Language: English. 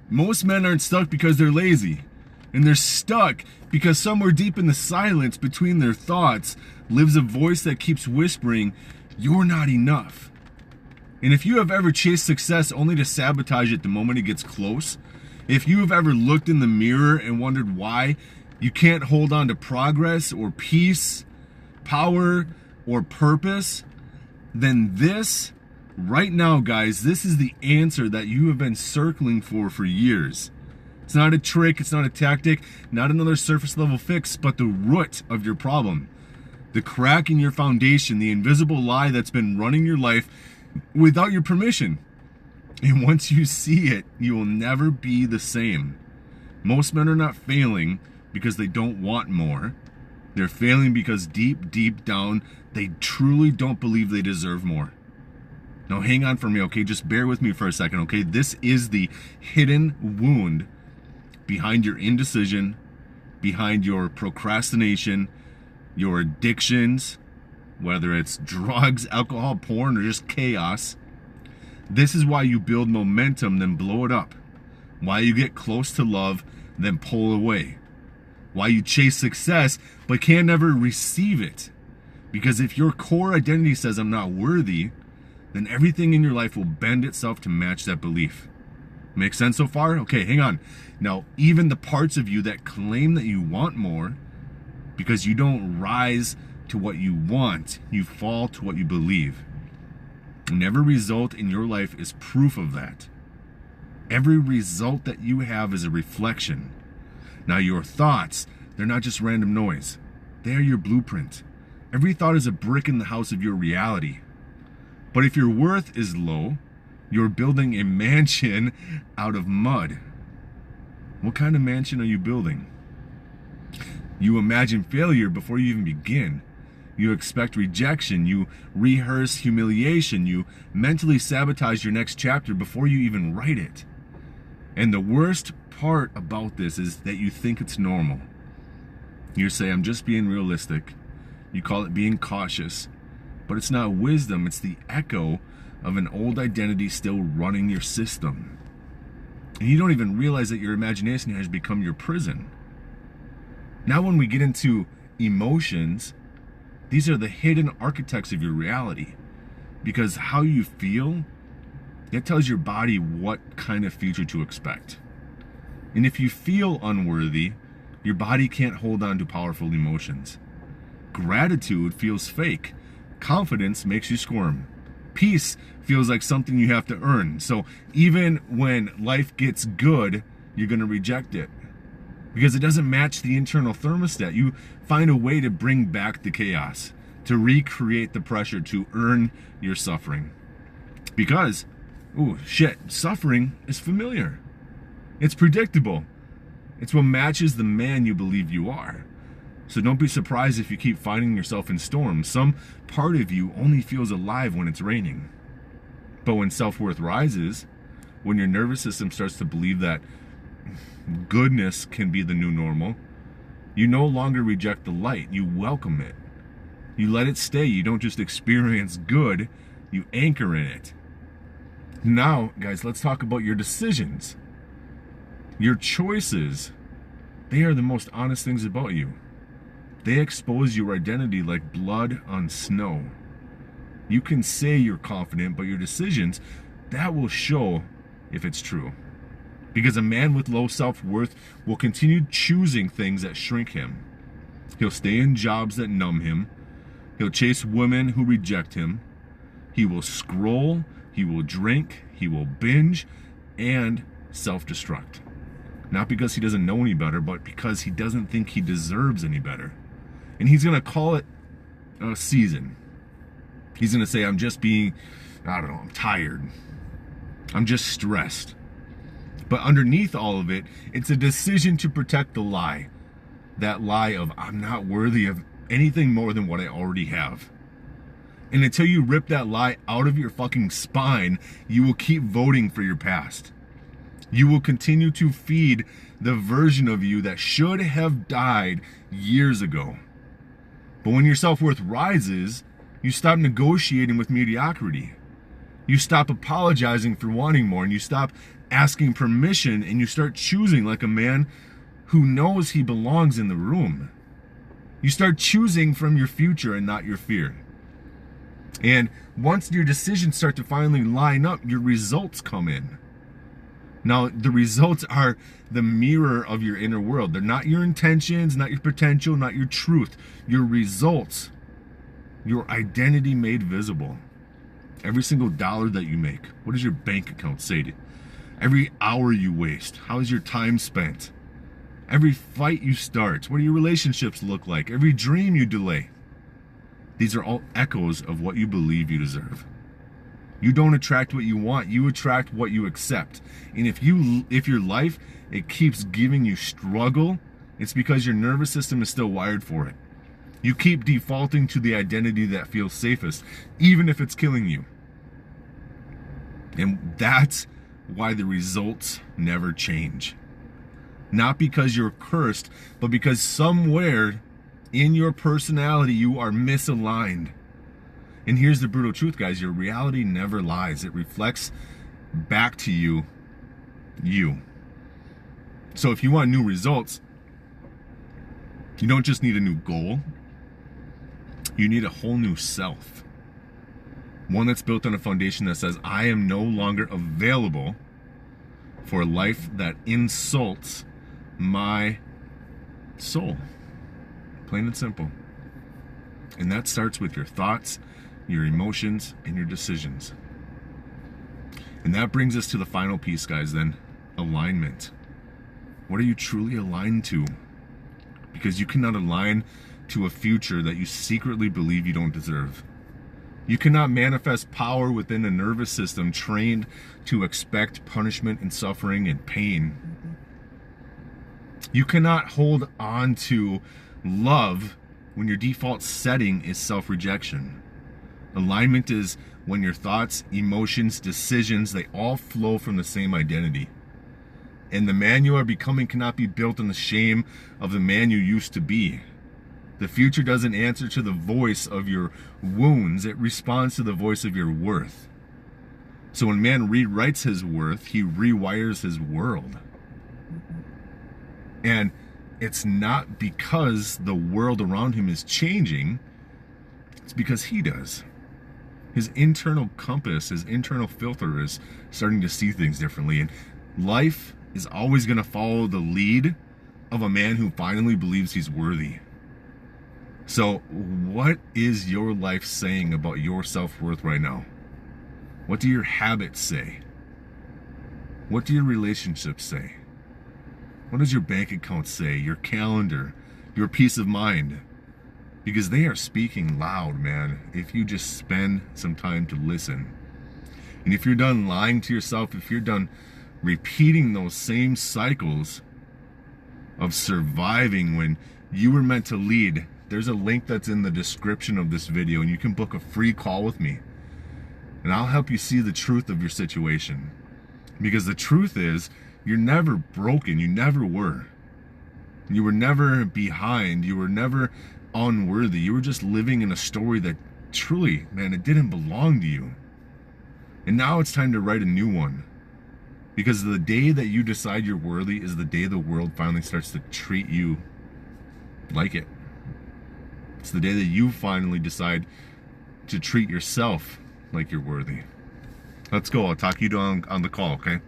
Most men aren't stuck because they're lazy. And they're stuck because somewhere deep in the silence between their thoughts lives a voice that keeps whispering, "You're not enough." And if you have ever chased success only to sabotage it the moment it gets close, if you have ever looked in the mirror and wondered why you can't hold on to progress or peace, power, or purpose, then this, right now, guys, this is the answer that you have been circling for years. It's not a trick, it's not a tactic, not another surface level fix, but the root of your problem. The crack in your foundation, the invisible lie that's been running your life without your permission. And once you see it, you will never be the same. Most men are not failing because they don't want more. They're failing because deep down, they truly don't believe they deserve more. Now hang on for me, okay? Just bear with me for a second, okay? This is the hidden wound behind your indecision, behind your procrastination, your addictions, whether it's drugs, alcohol, porn, or just chaos. This is why you build momentum, then blow it up. Why you get close to love, then pull away. Why you chase success, but can never receive it. Because if your core identity says I'm not worthy, then everything in your life will bend itself to match that belief. Make sense so far? Okay, hang on. Now, even the parts of you that claim that you want more, because you don't rise to what you want, you fall to what you believe. And every result in your life is proof of that. Every result that you have is a reflection. Now, your thoughts, they're not just random noise. They are your blueprint. Every thought is a brick in the house of your reality. But if your worth is low, you're building a mansion out of mud. What kind of mansion are you building? You imagine failure before you even begin. You expect rejection. You rehearse humiliation. You mentally sabotage your next chapter before you even write it. And the worst part about this is that you think it's normal. You say, I'm just being realistic. You call it being cautious. But it's not wisdom. It's the echo of an old identity still running your system. And you don't even realize that your imagination has become your prison. Now when we get into emotions, these are the hidden architects of your reality. Because how you feel, that tells your body what kind of future to expect. And if you feel unworthy, your body can't hold on to powerful emotions. Gratitude feels fake. Confidence makes you squirm. Peace feels like something you have to earn. So even when life gets good, you're going to reject it. Because it doesn't match the internal thermostat. You find a way to bring back the chaos, to recreate the pressure, to earn your suffering. Because, suffering is familiar. It's predictable. It's what matches the man you believe you are. So don't be surprised if you keep finding yourself in storms. Some part of you only feels alive when it's raining. But when self-worth rises, when your nervous system starts to believe that goodness can be the new normal, you no longer reject the light, you welcome it. You let it stay. You don't just experience good, you anchor in it. Now, guys, let's talk about your decisions. Your choices, they are the most honest things about you. They expose your identity like blood on snow. You can say you're confident, but your decisions, that will show if it's true. Because a man with low self-worth will continue choosing things that shrink him. He'll stay in jobs that numb him. He'll chase women who reject him. He will scroll, he will drink, he will binge, and self-destruct. Not because he doesn't know any better, but because he doesn't think he deserves any better. And he's going to call it a season. He's going to say, I'm just being, I'm tired. I'm just stressed. But underneath all of it, it's a decision to protect the lie. That lie of, I'm not worthy of anything more than what I already have. And until you rip that lie out of your fucking spine, you will keep voting for your past. You will continue to feed the version of you that should have died years ago. But when your self-worth rises, you stop negotiating with mediocrity. You stop apologizing for wanting more, and you stop asking permission, and you start choosing like a man who knows he belongs in the room. You start choosing from your future and not your fear. And once your decisions start to finally line up, your results come in. Now, the results are the mirror of your inner world. They're not your intentions, not your potential, not your truth. Your results, your identity made visible. Every single dollar that you make, what does your bank account say to you? Every hour you waste, how is your time spent? Every fight you start, what do your relationships look like? Every dream you delay. These are all echoes of what you believe you deserve. You don't attract what you want, you attract what you accept. And if your life, it keeps giving you struggle, it's because your nervous system is still wired for it. You keep defaulting to the identity that feels safest, even if it's killing you. And that's why the results never change. Not because you're cursed, but because somewhere in your personality you are misaligned. And here's the brutal truth, guys. Your reality never lies. It reflects back to you. So if you want new results, you don't just need a new goal. You need a whole new self. One that's built on a foundation that says, I am no longer available for a life that insults my soul. Plain and simple. And that starts with your thoughts, your emotions, and your decisions. And that brings us to the final piece, guys, then. Alignment. What are you truly aligned to? Because you cannot align to a future that you secretly believe you don't deserve. You cannot manifest power within a nervous system trained to expect punishment and suffering and pain. You cannot hold on to love when your default setting is self-rejection. Alignment is when your thoughts, emotions, decisions, they all flow from the same identity. And the man you are becoming cannot be built on the shame of the man you used to be. The future doesn't answer to the voice of your wounds. It responds to the voice of your worth. So when man rewrites his worth, he rewires his world. And it's not because the world around him is changing. It's because he does. His internal compass, his internal filter is starting to see things differently. And life is always going to follow the lead of a man who finally believes he's worthy. So what is your life saying about your self-worth right now? What do your habits say? What do your relationships say? What does your bank account say? Your calendar, your peace of mind? Because they are speaking loud, man, if you just spend some time to listen. And if you're done lying to yourself, if you're done repeating those same cycles of surviving when you were meant to lead, there's a link that's in the description of this video, and you can book a free call with me. And I'll help you see the truth of your situation. Because the truth is, you're never broken. You never were. You were never behind. You were never unworthy. You were just living in a story that truly, man, it didn't belong to you. And now it's time to write a new one. Because the day that you decide you're worthy is the day the world finally starts to treat you like it. It's the day that you finally decide to treat yourself like you're worthy. Let's go. I'll talk to you on the call, okay?